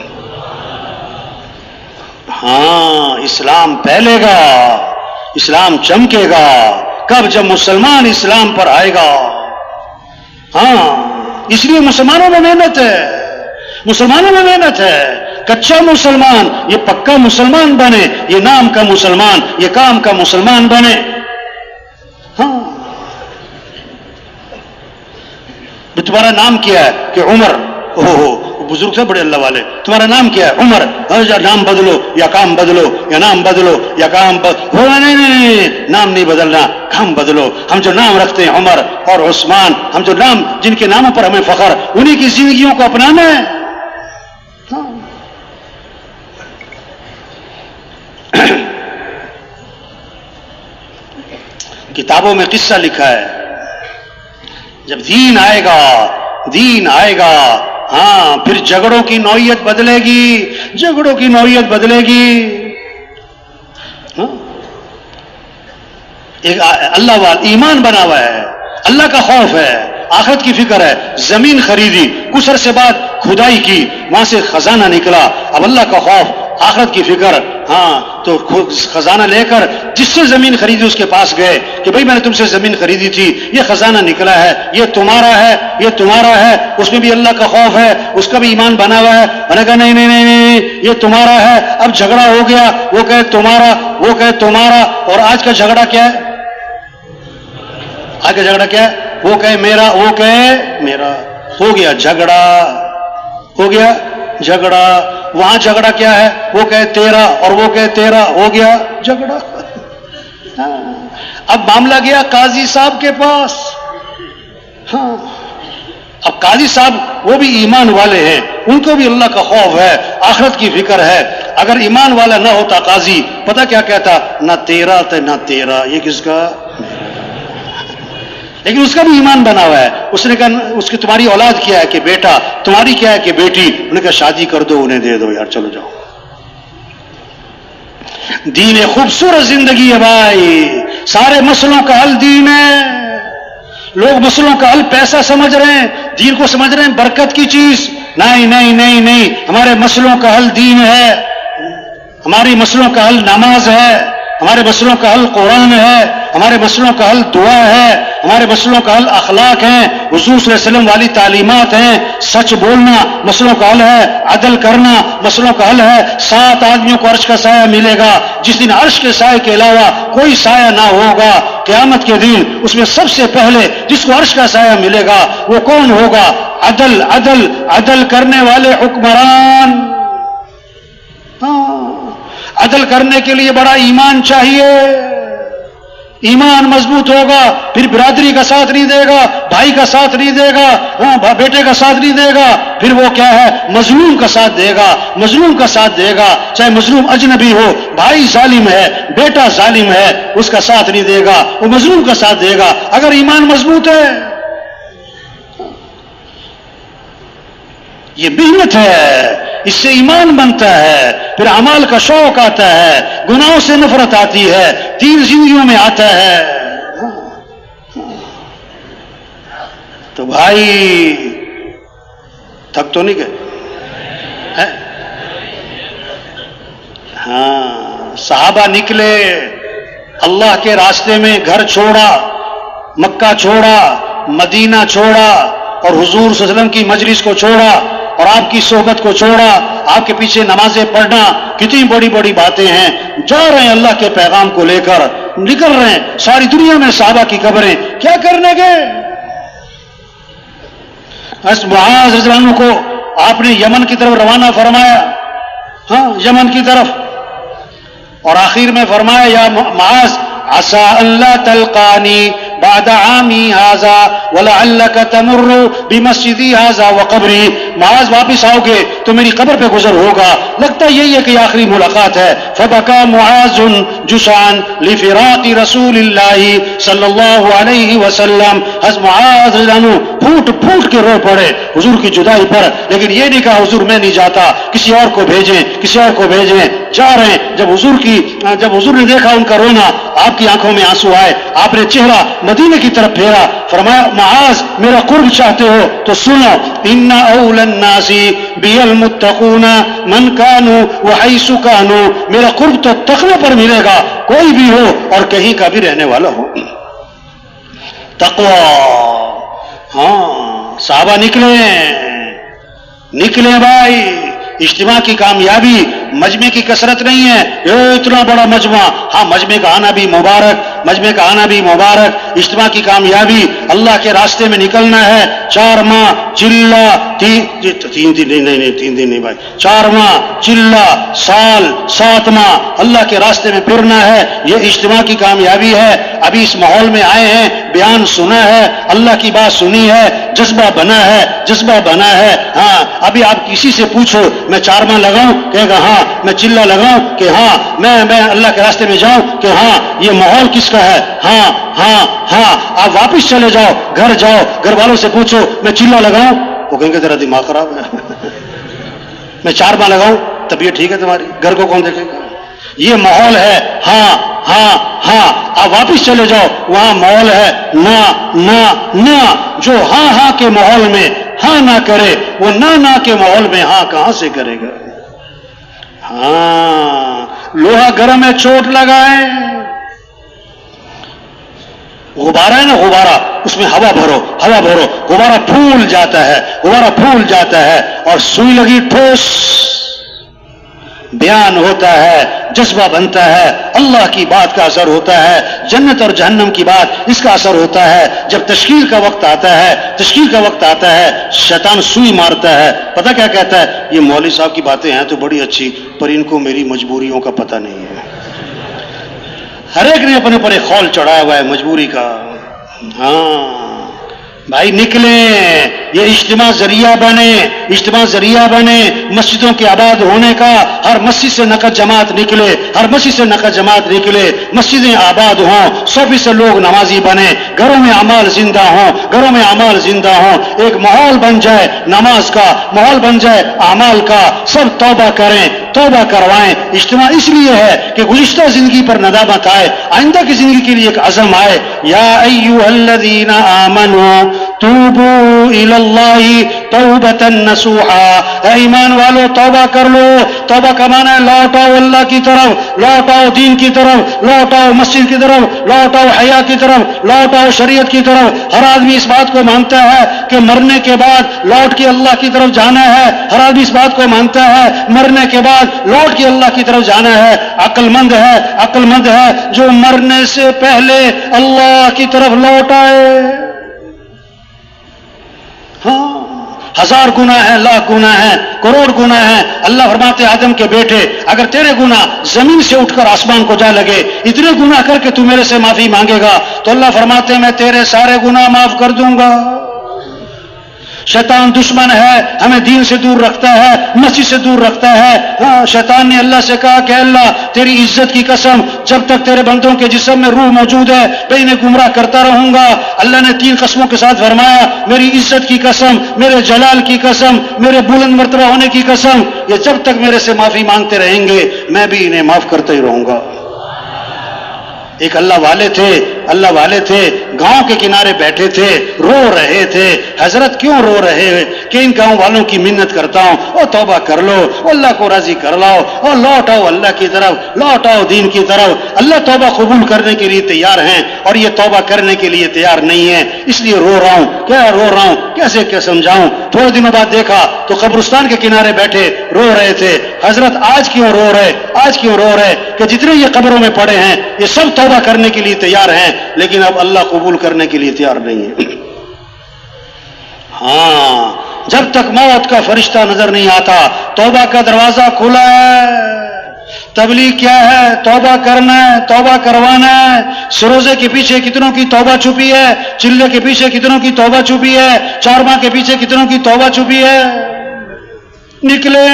ہاں اسلام پھیلے گا، اسلام چمکے گا کب؟ جب مسلمان اسلام پر آئے گا. ہاں اس لیے مسلمانوں میں محنت ہے، مسلمانوں میں محنت ہے. کچا مسلمان یہ پکا مسلمان بنے، یہ نام کا مسلمان یہ کام کا مسلمان بنے. ہاں تمہارا نام کیا ہے؟ کہ عمر. بزرگ سے بڑے اللہ والے، تمہارا نام کیا ہے؟ عمر. نام بدلو یا کام بدلو، یا نام بدلو یا کام بدلو. نہیں، نام نہیں بدلنا، کام بدلو. ہم جو نام رکھتے ہیں عمر اور عثمان، ہم جو نام جن کے ناموں پر ہمیں فخر، انہی کی زندگیوں کو اپنانا ہے. کتابوں میں قصہ لکھا ہے جب دین آئے گا ہاں پھر جھگڑوں کی نوعیت بدلے گی. ہاں ایک اللہ والا ایمان بنا ہوا ہے، اللہ کا خوف ہے، آخرت کی فکر ہے. زمین خریدی، کچھ عرصے بعد کھدائی کی، وہاں سے خزانہ نکلا. اب اللہ کا خوف، آخرت کی فکر. ہاں تو خزانہ لے کر جس سے زمین خریدی اس کے پاس گئے کہ بھئی میں نے تم سے زمین خریدی تھی، یہ خزانہ نکلا ہے، یہ تمہارا ہے. اس میں بھی اللہ کا خوف ہے، اس کا بھی ایمان بنا ہوا ہے. میں نے کہا نہیں یہ تمہارا ہے. اب جھگڑا ہو گیا، وہ کہے تمہارا. اور آج کا جھگڑا کیا ہے؟ وہ کہے میرا، وہ کہے میرا. ہو گیا جھگڑا. وہاں جھگڑا کیا ہے؟ وہ کہے تیرا اور وہ کہے تیرا. ہو گیا جھگڑا. اب معاملہ گیا قاضی صاحب کے پاس. ہاں اب قاضی صاحب وہ بھی ایمان والے ہیں، ان کو بھی اللہ کا خوف ہے، آخرت کی فکر ہے. اگر ایمان والا نہ ہوتا قاضی، پتہ کیا کہتا؟ نہ تیرا نہ تیرا، یہ کس کا؟ لیکن اس کا بھی ایمان بنا ہوا ہے. اس نے کہا اس کی تمہاری اولاد کیا ہے کہ بیٹا، تمہاری کیا ہے کہ بیٹی؟ انہوں نے کہا شادی کر دو، انہیں دے دو یار، چلو جاؤ. دین خوبصورت زندگی ہے بھائی، سارے مسئلوں کا حل دین ہے. لوگ مسئلوں کا حل پیسہ سمجھ رہے ہیں، دین کو سمجھ رہے ہیں برکت کی چیز. نہیں، ہمارے مسئلوں کا حل دین ہے، ہماری مسئلوں کا حل نماز ہے، ہمارے مسئلوں کا حل قرآن ہے، ہمارے مسئلوں کا حل دعا ہے، ہمارے مسئلوں کا حل اخلاق ہیں، حضور صلی اللہ علیہ وسلم والی تعلیمات ہیں. سچ بولنا مسئلوں کا حل ہے، عدل کرنا مسئلوں کا حل ہے. 7 آدمیوں کو عرش کا سایہ ملے گا، جس دن عرش کے سایہ کے علاوہ کوئی سایہ نہ ہوگا قیامت کے دن. اس میں سب سے پہلے جس کو عرش کا سایہ ملے گا وہ کون ہوگا؟ عدل کرنے والے حکمران. عدل کرنے کے لیے بڑا ایمان چاہیے. ایمان مضبوط ہوگا پھر برادری کا ساتھ نہیں دے گا، بھائی کا ساتھ نہیں دے گا، ہاں بیٹے کا ساتھ نہیں دے گا. پھر وہ کیا ہے؟ مظلوم کا ساتھ دے گا، چاہے مظلوم اجنبی ہو. بھائی ظالم ہے، بیٹا ظالم ہے، اس کا ساتھ نہیں دے گا، وہ مظلوم کا ساتھ دے گا اگر ایمان مضبوط ہے. یہ محنت ہے، اس سے ایمان بنتا ہے، پھر اعمال کا شوق آتا ہے، گناہوں سے نفرت آتی ہے، دین زندگیوں میں آتا ہے. تو بھائی تھک تو نہیں گئے؟ ہاں صحابہ نکلے، اللہ کے راستے میں گھر چھوڑا، مکہ چھوڑا، مدینہ چھوڑا، اور حضور صلی اللہ علیہ وسلم کی مجلس کو چھوڑا، اور آپ کی صحبت کو چھوڑا، آپ کے پیچھے نمازیں پڑھنا، کتنی بڑی بڑی باتیں ہیں. جا رہے ہیں اللہ کے پیغام کو لے کر، نکل رہے ہیں. ساری دنیا میں صحابہ کی قبریں، کیا کرنے گئے؟ معاذ رضی اللہ عنہ کو آپ نے یمن کی طرف روانہ فرمایا، ہاں یمن کی طرف، اور آخر میں فرمایا یا معاذ عسى ان لا تلقاني بعد عامي هذا ولعلك تمر بمسجدي هذا وقبري. معاذ واپس آؤ گے تو میری قبر پہ گزر ہوگا، لگتا یہی ہے کہ آخری ملاقات ہے. فبكى معاذ جشعا لفراق رسول الله صلی اللہ علیہ وسلم. حضرت معاذ رضی اللہ عنہ پھوٹ پھوٹ کے رو پڑے حضور کی جدائی پر، لیکن یہ نہیں کہا حضور میں نہیں جاتا، کسی اور کو بھیجیں، کسی اور کو بھیجیں. جا رہے ہیں. جب حضور نے دیکھا ان کا رونا، آپ کی آنکھوں میں آنسو آئے، آپ نے چہرہ مدینے کی طرف پھیرا، فرمایا معاذ میرا قرب چاہتے ہو تو سنو، ان اول الناس بی المتقون من کانوا وحیث کانوا. میرا قرب تو تقوی پر ملے گا، کوئی بھی ہو اور کہیں کا بھی رہنے والا ہو. تقوی. ہاں صحابہ نکلے بھائی. اجتماع کی کامیابی مجمع کی کثرت نہیں ہے. یہ اتنا بڑا مجمع، ہاں مجمع کا آنا بھی مبارک. اجتماع کی کامیابی اللہ کے راستے میں نکلنا ہے. 4 ماہ چلہ، 3 دن نہیں بھائی، 4 ماہ چلہ، سال 7 ماہ اللہ کے راستے میں پھرنا ہے. یہ اجتماع کی کامیابی ہے. ابھی اس ماحول میں آئے ہیں، بیان سنا ہے، اللہ کی بات سنی ہے، جذبہ بنا ہے. ہاں ابھی آپ کسی سے پوچھو میں 4 ماہ لگاؤں، کہے گا ہاں. میں چلہ لگاؤں کہ ہاں. میں اللہ کے راستے میں جاؤں کہ ہاں. یہ ماحول کس کا ہے؟ ہاں. آپ واپس چلے جاؤ، گھر والوں سے پوچھو میں چلہ لگاؤں، وہ کہیں گے تیرا دماغ خراب ہے. میں 4 ماہ لگاؤں طبیعت ٹھیک ہے تمہاری، گھر کو کون دیکھے گا؟ یہ ماحول ہے. ہاں. آپ واپس چلے جاؤ، وہاں ماحول ہے نہ. جو ہاں کے ماحول میں ہاں نہ کرے، وہ نہ کے ماحول میں ہاں کہاں سے کرے گا؟ ہاں لوہا گرم ہے، چوٹ لگائے. غبارہ ہے نا، غبارہ، اس میں ہوا بھرو، غبارہ پھول جاتا ہے اور سوئی لگی ٹھوس، بیان ہوتا ہے، جذبہ بنتا ہے، اللہ کی بات کا اثر ہوتا ہے، جنت اور جہنم کی بات اس کا اثر ہوتا ہے. جب تشکیل کا وقت آتا ہے شیطان سوئی مارتا ہے. پتہ کیا کہتا ہے؟ یہ مولوی صاحب کی باتیں ہیں تو بڑی اچھی، پر ان کو میری مجبوریوں کا پتہ نہیں ہے. ہر ایک نے اپنے پر ایک خول چڑھایا ہوا ہے مجبوری کا. ہاں بھائی نکلیں، یہ اجتماع ذریعہ بنے مسجدوں کے آباد ہونے کا. ہر مسجد سے نقد جماعت نکلے، مسجدیں آباد ہوں، 100% لوگ نمازی بنے، گھروں میں اعمال زندہ ہوں. ایک ماحول بن جائے نماز کا، ماحول بن جائے اعمال کا. سب توبہ کروائیں. اجتماع اس لیے ہے کہ گزشتہ زندگی پر ندامت آئے، آئندہ کی زندگی کے لیے ایک عزم آئے. یا ایھا الذین آمنوا توبوا الی اللہ توبۃ نصوحا. اے ایمان والو توبہ کر لو. توبہ کا معنی ہے لوٹاؤ اللہ کی طرف، لوٹاؤ دین کی طرف، لوٹاؤ مسجد کی طرف، لوٹاؤ حیا کی طرف، لوٹاؤ شریعت کی طرف. ہر آدمی اس بات کو مانتا ہے کہ مرنے کے بعد لوٹ کے اللہ کی طرف جانا ہے. ہر آدمی اس بات کو مانتا ہے مرنے کے بعد لوٹ کے اللہ کی طرف جانا ہے. عقل مند ہے جو مرنے سے پہلے اللہ کی طرف لوٹ آئے. ہاں 1000 گناہ ہیں، لاکھ گناہ ہیں، کروڑ گناہ ہیں. اللہ فرماتے آدم کے بیٹے اگر تیرے گناہ زمین سے اٹھ کر آسمان کو جا لگے، اتنے گناہ کر کے تو میرے سے معافی مانگے گا تو اللہ فرماتے میں تیرے سارے گناہ معاف کر دوں گا. شیطان دشمن ہے، ہمیں دین سے دور رکھتا ہے، مسجد سے دور رکھتا ہے. ہاں شیطان نے اللہ سے کہا کہ اللہ تیری عزت کی قسم جب تک تیرے بندوں کے جسم میں روح موجود ہے میں انہیں گمراہ کرتا رہوں گا. اللہ نے 3 قسموں کے ساتھ فرمایا میری عزت کی قسم، میرے جلال کی قسم، میرے بلند مرتبہ ہونے کی قسم، یہ جب تک میرے سے معافی مانگتے رہیں گے میں بھی انہیں معاف کرتا ہی رہوں گا. ایک اللہ والے تھے گاؤں کے کنارے بیٹھے تھے، رو رہے تھے. حضرت کیوں رو رہے کہ ان گاؤں والوں کی منت کرتا ہوں اور توبہ کر لو، اللہ کو راضی کر لاؤ اور لوٹ آؤ اللہ کی طرف، لوٹ آؤ دین کی طرف۔ اللہ توبہ قبول کرنے کے لیے تیار ہیں اور یہ توبہ کرنے کے لیے تیار نہیں ہے، اس لیے رو رہا ہوں۔ کیا رو رہا ہوں، کیسے کیا سمجھاؤں؟ تھوڑے دنوں بعد دیکھا تو قبرستان کے کنارے بیٹھے رو رہے تھے، حضرت آج کیوں رو رہے، آج کیوں رو رہے کہ جتنے یہ قبروں میں پڑے ہیں یہ سب توبہ کرنے کے لیے تیار ہیں لیکن اب اللہ قبول کرنے کے لیے تیار نہیں ہے۔ ہاں، جب تک موت کا فرشتہ نظر نہیں آتا توبہ کا دروازہ کھلا ہے۔ تبلیغ کیا ہے؟ توبہ کرنا ہے، توبہ کروانا ہے۔ سروزے کے پیچھے کتنوں کی توبہ چھپی ہے، چلے کے پیچھے کتنوں کی توبہ چھپی ہے، چارواں کے پیچھے کتنوں کی توبہ چھپی ہے۔ نکلیں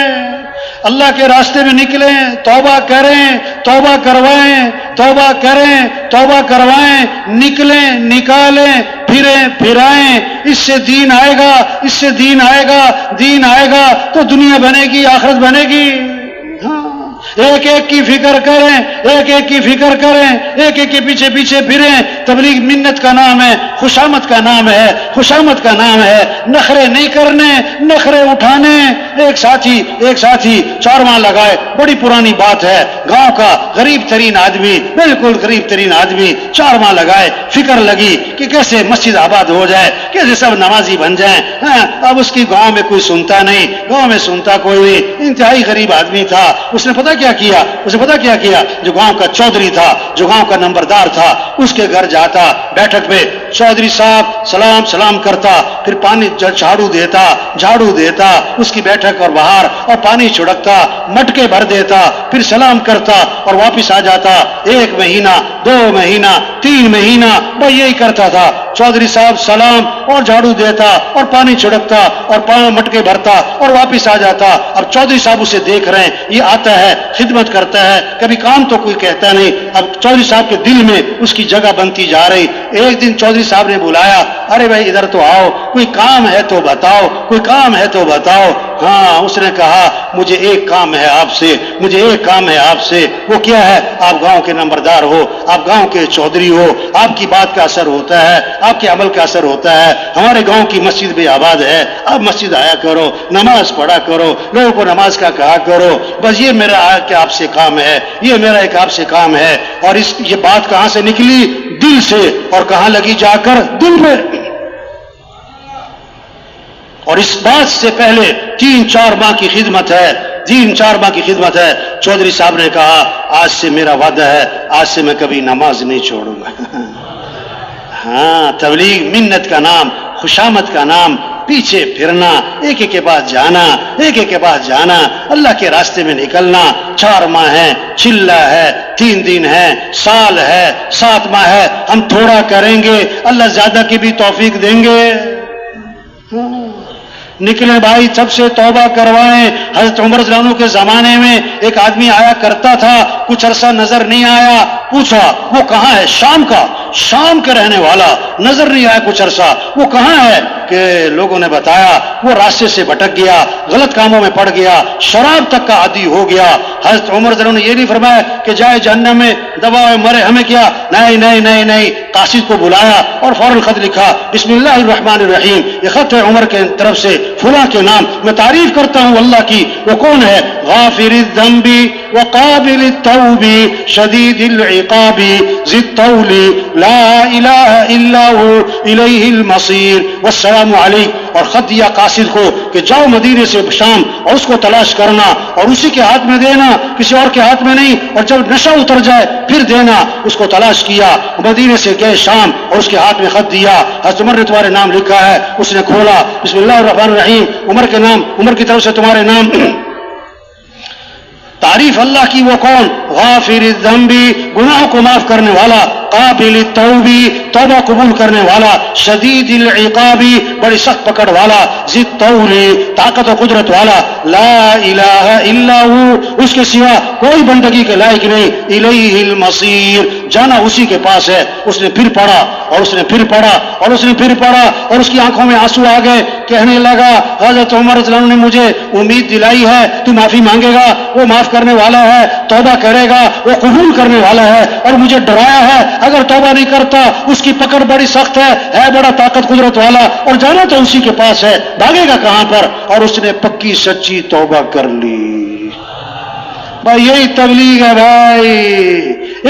اللہ کے راستے میں، نکلیں، توبہ کریں، توبہ کروائیں، توبہ کریں، توبہ کروائیں، نکلیں، نکالیں، پھریں، پھرائیں۔ اس سے دین آئے گا، اس سے دین آئے گا، دین آئے گا تو دنیا بنے گی، آخرت بنے گی۔ ہاں، ایک ایک کی فکر کریں، ایک ایک کی فکر کریں، ایک ایک کے پیچھے پیچھے پھریں۔ تبلیغ منت کا نام ہے، خوشامد کا نام ہے، خوشامد کا نام ہے۔ نخرے نہیں کرنے، نخرے اٹھانے۔ ایک ساتھی 4 ماہ لگائے، بڑی پرانی بات ہے، گاؤں کا غریب ترین آدمی، بالکل غریب ترین آدمی 4 ماہ لگائے، فکر لگی کہ کیسے مسجد آباد ہو جائے، کیسے سب نمازی بن جائیں۔ اب اس کی گاؤں میں کوئی سنتا نہیں، گاؤں میں سنتا کوئی نہیں، انتہائی غریب آدمی تھا۔ اس نے پتا کیا کیا، جو گاؤں کا چودھری تھا، جو گاؤں کا نمبردار تھا، اس کے گھر جاتا، بیٹھک پہ چودھری صاحب سلام کرتا، پھر پانی جھاڑو دیتا اس کی بیٹھک اور باہر، اور پانی چھڑکتا، مٹکے بھر دیتا، پھر سلام کرتا اور واپس آ جاتا۔ 1 مہینہ، 2 مہینہ، 3 مہینہ بھائی یہی کرتا تھا۔ چودھری صاحب سلام اور جھاڑو دیتا اور پانی چھڑکتا اور مٹکے بھرتا اور واپس آ جاتا۔ اب چودھری صاحب اسے دیکھ رہے ہیں، یہ آتا ہے، خدمت کرتا ہے، کبھی کام تو کوئی کہتا نہیں۔ اب چودھری صاحب کے دل میں اس کی جگہ بنتی جا رہی۔ ایک دن چودھری صاحب نے بلایا، ارے بھائی ادھر تو آؤ، کوئی کام ہے تو بتاؤ، کوئی کام ہے تو بتاؤ۔ ہاں، اس نے کہا مجھے ایک کام ہے آپ سے، مجھے ایک کام ہے آپ سے۔ وہ کیا ہے؟ آپ گاؤں کے نمبردار ہو، آپ گاؤں کے چودھری ہو، آپ کی بات کا اثر ہوتا ہے، آپ کے عمل کا اثر ہوتا ہے۔ ہمارے گاؤں کی مسجد بھی آباد ہے، آپ مسجد آیا کرو، نماز پڑھا کرو، لوگوں کو نماز کا کہا کرو۔ بس یہ میرا آپ سے کام ہے، یہ میرا ایک آپ سے کام ہے۔ اور یہ بات کہاں سے نکلی؟ دل سے، اور کہاں لگی جا کر؟ دل میں۔ اور اس بات سے پہلے 3-4 ماہ کی خدمت ہے، 3-4 ماہ کی خدمت ہے۔ چودھری صاحب نے کہا آج سے میرا وعدہ ہے، آج سے میں کبھی نماز نہیں چھوڑوں گا۔ ہاں، تبلیغ منت کا نام، خوشامد کا نام، پیچھے پھرنا، ایک ایک کے پاس جانا، ایک ایک کے پاس جانا، اللہ کے راستے میں نکلنا۔ 4 ماہ ہے، چلہ ہے، 3 دن ہے، سال ہے، 7 ماہ ہے، ہم تھوڑا کریں گے، اللہ زیادہ کی بھی توفیق دیں گے۔ نکلیں بھائی، سب سے توبہ کروائیں۔ حضرت عمر رضی اللہ عنہ کے زمانے میں ایک آدمی آیا کرتا تھا، کچھ عرصہ نظر نہیں آیا، پوچھا وہ کہاں ہے؟ شام کا رہنے والا، نظر نہیں آیا کچھ عرصہ، وہ کہاں ہے؟ کہ لوگوں نے بتایا وہ راستے سے بھٹک گیا، غلط کاموں میں پڑ گیا، شراب تک کا عادی ہو گیا۔ حضرت عمر رضی اللہ عنہ نے یہ نہیں فرمایا کہ جائے جہنم میں دباؤ مرے، ہمیں کیا، نہیں، قاصد کو بلایا اور فوراً خط لکھا، بسم اللہ الرحمن الرحیم، یہ خط ہے عمر کے طرف سے فلاں کے نام، میں تعریف کرتا ہوں اللہ کی، وہ کون ہے؟ غافر الذنب وقابل التوب شدید العقاب ذی الطول لا الہ الا ہو الیہ المصیر والسلام علیک۔ اور خط دیا قاصد کو کہ جاؤ مدینے سے شام اور اس کو تلاش کرنا اور اسی کے ہاتھ میں دینا، کسی اور کے ہاتھ میں نہیں، اور جب نشہ اتر جائے پھر دینا۔ اس کو تلاش کیا، مدینے سے گئے شام اور اس کے ہاتھ میں خط دیا، حضرت عمر نے تمہارے نام لکھا ہے۔ اس نے کھولا، بسم اللہ الرحمن الرحیم، عمر کے نام، عمر کی طرف سے تمہارے نام۔ تعریف اللہ کی، وہ کون؟ غافر الذنب، گناہوں کو معاف کرنے والا، قابل التوب، توبہ قبول کرنے والا، شدید العقاب، بڑی سخت پکڑ والا، ذی الطول، طاقت و قدرت والا، لا الہ الا ہو، اس کے سوا کوئی بندگی کے لائق نہیں، الیہ المصیر، جانا اسی کے پاس ہے۔ اس نے پھر پڑھا اور اس نے پھر پڑھا اور اس نے پھر پڑھا اور اس کی آنکھوں میں آنسو آ گئے. کہنے لگا حضرت عمر رضی اللہ عنہ نے مجھے امید دلائی ہے تو معافی مانگے گا, وہ معاف کرنے والا ہے, توبہ کرے گا, وہ قبول کرنے والا ہے, اور مجھے ڈرایا ہے اگر توبہ نہیں کرتا اس کی پکڑ بڑی سخت ہے بڑا طاقت قدرت والا, اور جانا تو اسی کے پاس ہے, بھاگے گا کہاں پر. اور اس نے پکی سچی توبہ کر لی. بھائی یہی تبلیغ ہے بھائی,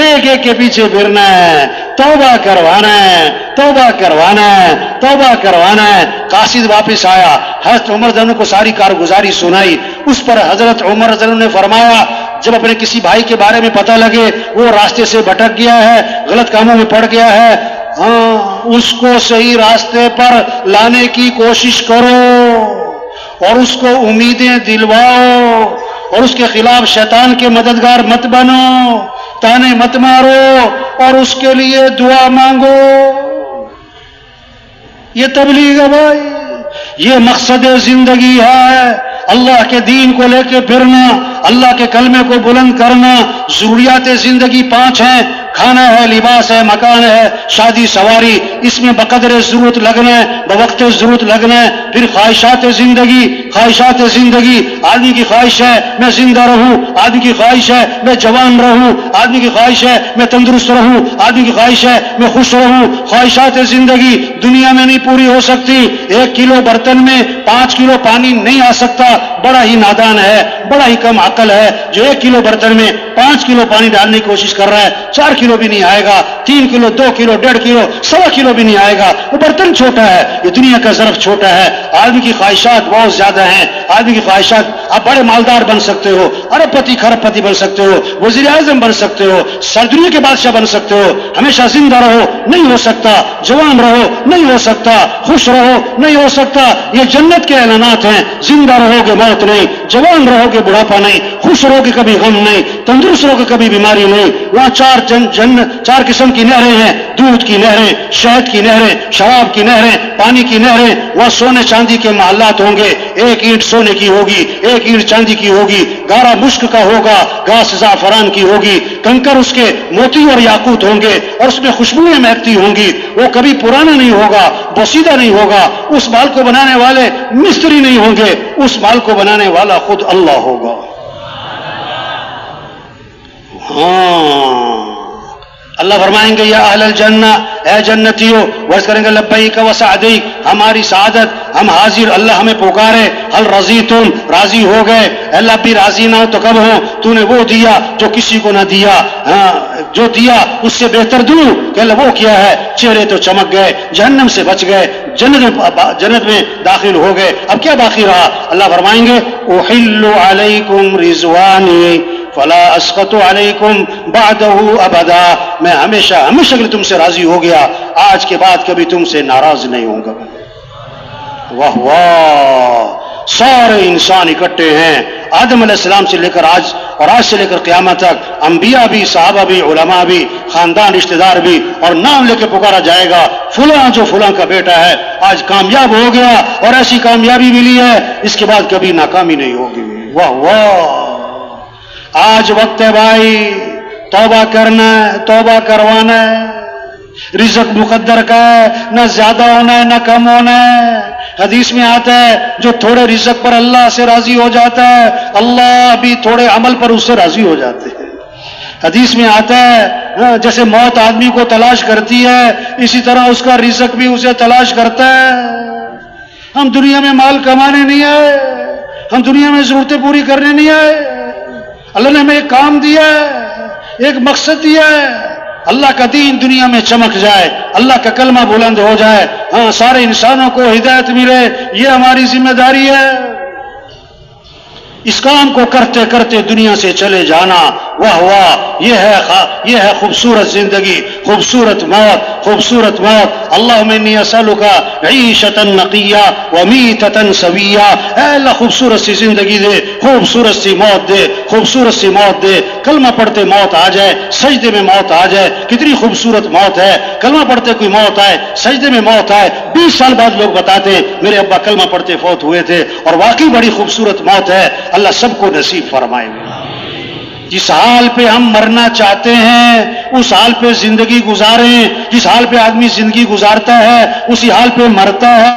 ایک ایک کے پیچھے پھرنا ہے, توبہ کروانا ہے, توبہ کروانا ہے, توبہ کروانا ہے. قاصد واپس آیا, حضرت عمر رضی اللہ عنہ کو ساری کارگزاری سنائی. اس پر حضرت عمر رضی اللہ عنہ نے فرمایا جب اپنے کسی بھائی کے بارے میں پتہ لگے وہ راستے سے بھٹک گیا ہے, غلط کاموں میں پڑ گیا ہے, اس کو صحیح راستے پر لانے کی کوشش کرو اور اس کو امیدیں دلواؤ اور اس کے خلاف شیطان کے مددگار مت بنو, تانے مت مارو اور اس کے لیے دعا مانگو. یہ تبلیغ ہے بھائی, یہ مقصد زندگی ہے. اللہ کے دین کو لے کے پھرنا, اللہ کے کلمے کو بلند کرنا. ضروریات زندگی 5 ہیں, کھانا ہے, لباس ہے, مکان ہے, شادی سواری, اس میں بقدر ضرورت لگنا ہے, بوقت ضرورت لگنا ہے. پھر خواہشات زندگی, خواہشات زندگی, آدمی کی خواہش ہے میں زندہ رہوں, آدمی کی خواہش ہے میں جوان رہوں, آدمی کی خواہش ہے میں تندرست رہوں, آدمی کی خواہش ہے میں خوش رہوں. خواہشات زندگی دنیا میں نہیں پوری ہو سکتی. 1 کلو برتن میں 5 کلو پانی نہیں آ سکتا, بڑا ہی نادان ہے, بڑا ہی کم عقل ہے جو 1 کلو برتن میں 5 کلو پانی ڈالنے کی کوشش کر رہا ہے. 4 کلو بھی نہیں آئے گا, 3 کلو, 2 کلو, 1.5 کلو, 1.25 کلو بھی نہیں آئے گا. وہ برتن چھوٹا ہے, یہ دنیا کا ظرف چھوٹا ہے. آدمی کی خواہشات بہت زیادہ ہیں. آدمی کی خواہشات, آپ بڑے مالدار بن سکتے ہو, ارب پتی کھرب پتی بن سکتے ہو, وزیر اعظم بن سکتے ہو, دنیا کے بادشاہ بن سکتے ہو, ہمیشہ زندہ رہو نہیں ہو سکتا, جوان رہو نہیں ہو سکتا, خوش رہو نہیں ہو سکتا. یہ جنت کے اعلانات ہیں. زندہ رہو گے موت نہیں, جوان رہو گے بڑھاپا نہیں, خوش رہو گے کبھی غم نہیں, تندرست رہو گے کبھی بیماری نہیں. وہاں 4 قسم کی نہریں ہیں, دودھ کی نہریں, شہد کی نہریں, شراب کی نہریں, پانی کی نہریں. وہاں سونے چاندی کے محلات ہوں گے, 1 اینٹ سونے کی ہوگی, 1 اینٹ چاندی کی ہوگی, گارا مشک کا ہوگا, گھاس زعفران کی ہوگی, کنکر اس کے موتی اور یاقوت ہوں گے, اور اس میں خوشبوئیں مہکتی ہوں گی. وہ کبھی پرانا نہیں ہوگا, بوسیدہ نہیں ہوگا. اس مال کو بنانے والے مستری نہیں ہوں گے, اس مال کو بنانے والا خود اللہ ہوگا. ہاں, اللہ فرمائیں گے یا اہل الجنہ, اے جنتیو, وعد کریں گے لبیک و سعدیک, ہماری سعادت, ہم حاضر, اللہ ہمیں پکارے. ہل رضیتم, راضی ہو گئے. اللہ بھی راضی نہ ہو تو کب ہو, تو نے وہ دیا جو کسی کو نہ دیا, ہاں جو دیا اس سے بہتر دوں, کہ اللہ وہ کیا ہے. چہرے تو چمک گئے, جہنم سے بچ گئے, جنت میں داخل ہو گئے. اب کیا باقی رہا؟ اللہ فرمائیں گے احل علیکم رضوانی فلا اسقط علیکم بعدہ ابدا, میں ہمیشہ ہمیشہ کے لیے تم سے راضی ہو گیا, آج کے بعد کبھی تم سے ناراض نہیں ہوں گا. واہ واہ, سارے انسان اکٹھے ہیں, آدم علیہ السلام سے لے کر آج, اور آج سے لے کر قیامت تک, انبیاء بھی, صحابہ بھی, علماء بھی, خاندان رشتہ دار بھی, اور نام لے کے پکارا جائے گا فلاں جو فلاں کا بیٹا ہے آج کامیاب ہو گیا, اور ایسی کامیابی ملی ہے اس کے بعد کبھی ناکامی نہیں ہوگی. واہ واہ, آج وقت ہے بھائی, توبہ کرنا ہے, توبہ کروانا ہے. رزق مقدر کا ہے, نہ زیادہ ہونا ہے نہ کم ہونا ہے. حدیث میں آتا ہے جو تھوڑے رزق پر اللہ سے راضی ہو جاتا ہے, اللہ بھی تھوڑے عمل پر اس سے راضی ہو جاتے ہیں. حدیث میں آتا ہے جیسے موت آدمی کو تلاش کرتی ہے, اسی طرح اس کا رزق بھی اسے تلاش کرتا ہے. ہم دنیا میں مال کمانے نہیں آئے, ہم دنیا میں ضرورتیں پوری کرنے نہیں آئے. اللہ نے ہمیں ایک کام دیا ہے, ایک مقصد دیا ہے, اللہ کا دین دنیا میں چمک جائے, اللہ کا کلمہ بلند ہو جائے, ہاں سارے انسانوں کو ہدایت ملے, یہ ہماری ذمہ داری ہے. اس کام کو کرتے کرتے دنیا سے چلے جانا. واہ واہ, یہ ہے خوبصورت زندگی, خوبصورت موت, خوبصورت موت. اللہم انی اسألک عیشۃ نقیہ ومیتۃ سویہ. اے اللہ خوبصورت سی زندگی دے, خوبصورت سی موت دے, خوبصورت سی موت دے. کلمہ پڑھتے موت آ جائے, سجدے میں موت آ جائے. کتنی خوبصورت موت ہے, کلمہ پڑھتے کوئی موت آئے, سجدے میں موت آئے. 20 سال بعد لوگ بتاتے ہیں میرے ابا کلمہ پڑھتے فوت ہوئے تھے, اور واقعی بڑی خوبصورت موت ہے. اللہ سب کو نصیب فرمائے. جس حال پہ ہم مرنا چاہتے ہیں اس حال پہ زندگی گزاریں. جس حال پہ آدمی زندگی گزارتا ہے اسی حال پہ مرتا ہے.